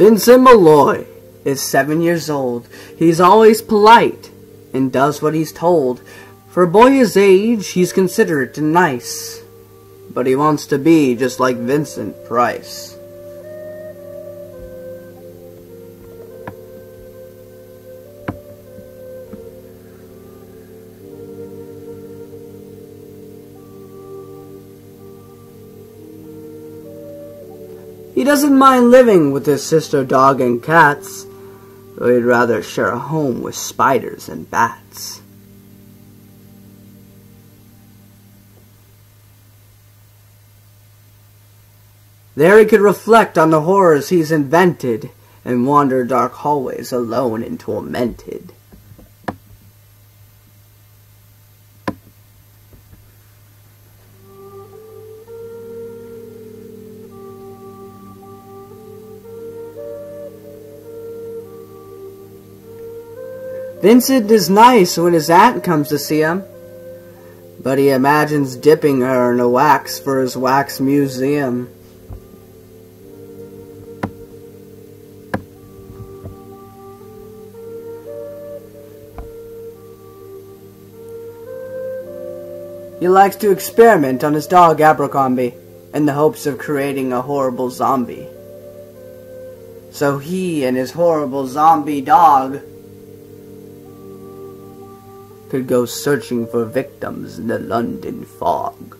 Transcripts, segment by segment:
Vincent Malloy is 7 years old. He's always polite and does what he's told. For a boy his age, he's considerate and nice. But he wants to be just like Vincent Price. He doesn't mind living with his sister, dog, and cats, though he'd rather share a home with spiders and bats. There he could reflect on the horrors he's invented and wander dark hallways alone and tormented. Vincent is nice when his aunt comes to see him, but he imagines dipping her in the wax for his wax museum. He likes to experiment on his dog Abercrombie in the hopes of creating a horrible zombie. So he and his horrible zombie dog could go searching for victims in the London fog.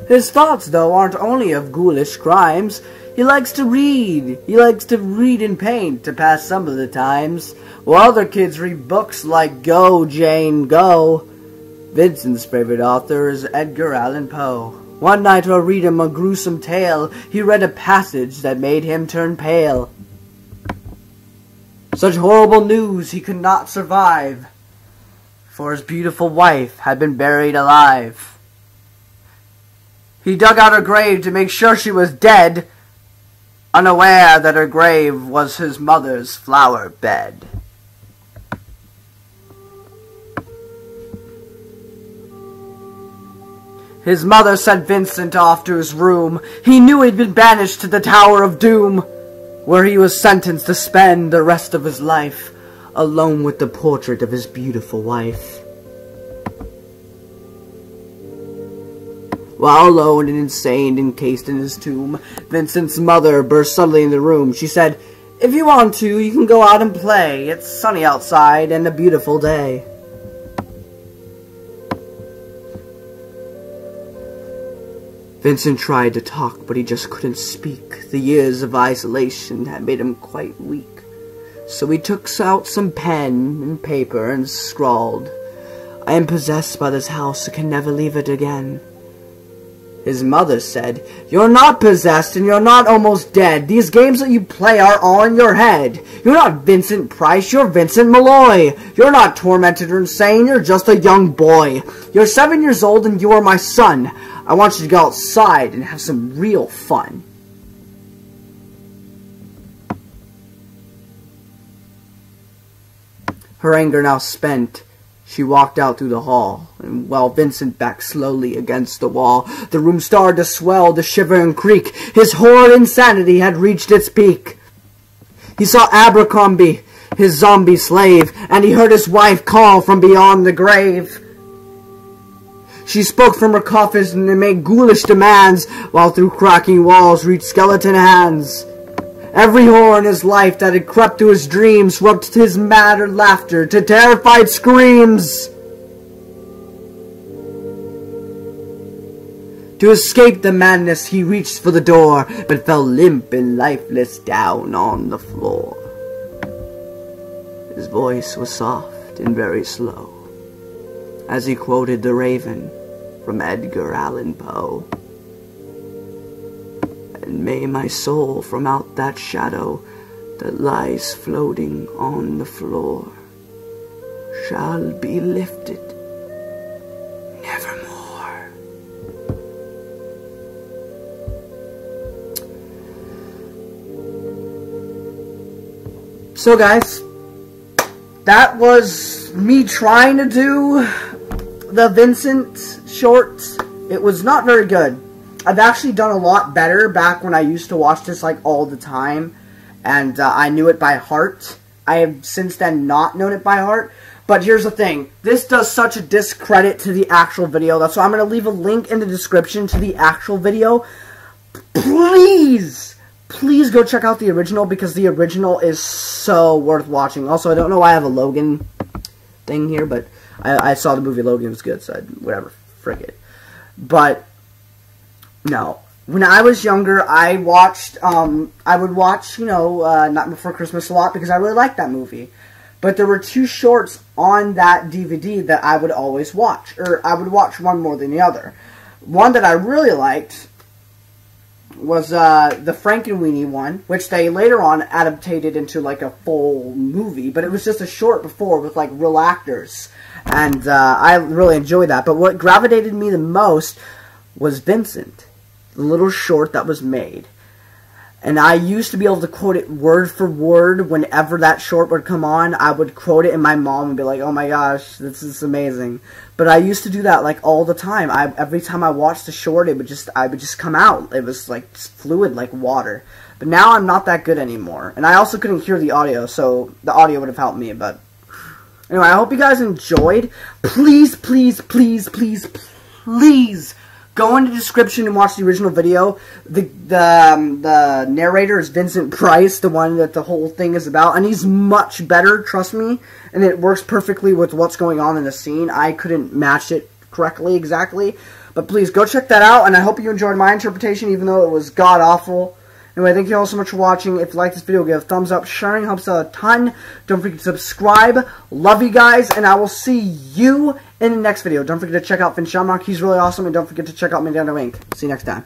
His thoughts, though, aren't only of ghoulish crimes. He likes to read. He likes to read and paint to pass some of the times, while other kids read books like Go, Jane, Go. Vincent's favorite author is Edgar Allan Poe. One night while reading him a gruesome tale, he read a passage that made him turn pale. Such horrible news he could not survive, for his beautiful wife had been buried alive. He dug out her grave to make sure she was dead, unaware that her grave was his mother's flower bed. His mother sent Vincent off to his room. He knew he'd been banished to the Tower of Doom, where he was sentenced to spend the rest of his life alone with the portrait of his beautiful wife. While alone and insane, encased in his tomb, Vincent's mother burst suddenly in the room. She said, "If you want to, you can go out and play. It's sunny outside and a beautiful day." Vincent tried to talk, but he just couldn't speak. The years of isolation had made him quite weak. So he took out some pen and paper and scrawled, "I am possessed by this house and can never leave it again." His mother said, "You're not possessed and you're not almost dead. These games that you play are all in your head. You're not Vincent Price, you're Vincent Malloy. You're not tormented or insane, you're just a young boy. You're 7 years old and you are my son. I want you to go outside and have some real fun." Her anger now spent, she walked out through the hall, and while Vincent backed slowly against the wall, the room started to swell, to shiver and creak. His horrid insanity had reached its peak. He saw Abercrombie, his zombie slave, and he heard his wife call from beyond the grave. She spoke from her coffin and made ghoulish demands, while through cracking walls reached skeleton hands. Every horror in his life that had crept to his dreams swept his mad laughter to terrified screams. To escape the madness, he reached for the door, but fell limp and lifeless down on the floor. His voice was soft and very slow, as he quoted The Raven from Edgar Allan Poe. "And may my soul from out that shadow that lies floating on the floor shall be lifted nevermore." So guys, that was me trying to do the Vincent short. It was not very good. I've actually done a lot better back when I used to watch this, like, all the time. And I knew it by heart. I have since then not known it by heart. But here's the thing. This does such a discredit to the actual video. That's why I'm going to leave a link in the description to the actual video. Please go check out the original, because the original is so worth watching. Also, I don't know why I have a Logan thing here, but I saw the movie Logan. It was good, so whatever. Frick it. But, no. When I was younger, I would watch, Not Before Christmas a lot, because I really liked that movie. But there were 2 shorts on that DVD that I would always watch. Or I would watch one more than the other. One that I really liked was the Frankenweenie one, which they later on adapted into like a full movie. But it was just a short before with like real actors. And I really enjoyed that. But what gravitated me the most was Vincent. The little short that was made. And I used to be able to quote it word for word whenever that short would come on. I would quote it, and my mom would be like, "Oh my gosh, this is amazing." But I used to do that like all the time. Every time I watched the short, I would just come out. It was like fluid, like water. But now I'm not that good anymore. And I also couldn't hear the audio, so the audio would have helped me. But anyway, I hope you guys enjoyed. Please go in the description and watch the original video. The narrator is Vincent Price, the one that the whole thing is about. And he's much better, trust me. And it works perfectly with what's going on in the scene. I couldn't match it correctly, exactly. But please, go check that out. And I hope you enjoyed my interpretation, even though it was god-awful. Anyway, thank you all so much for watching. If you like this video, give a thumbs up. Sharing helps out a ton. Don't forget to subscribe. Love you guys, and I will see you in the next video. Don't forget to check out Vincent. He's really awesome, and don't forget to check out Mandano Inc. See you next time.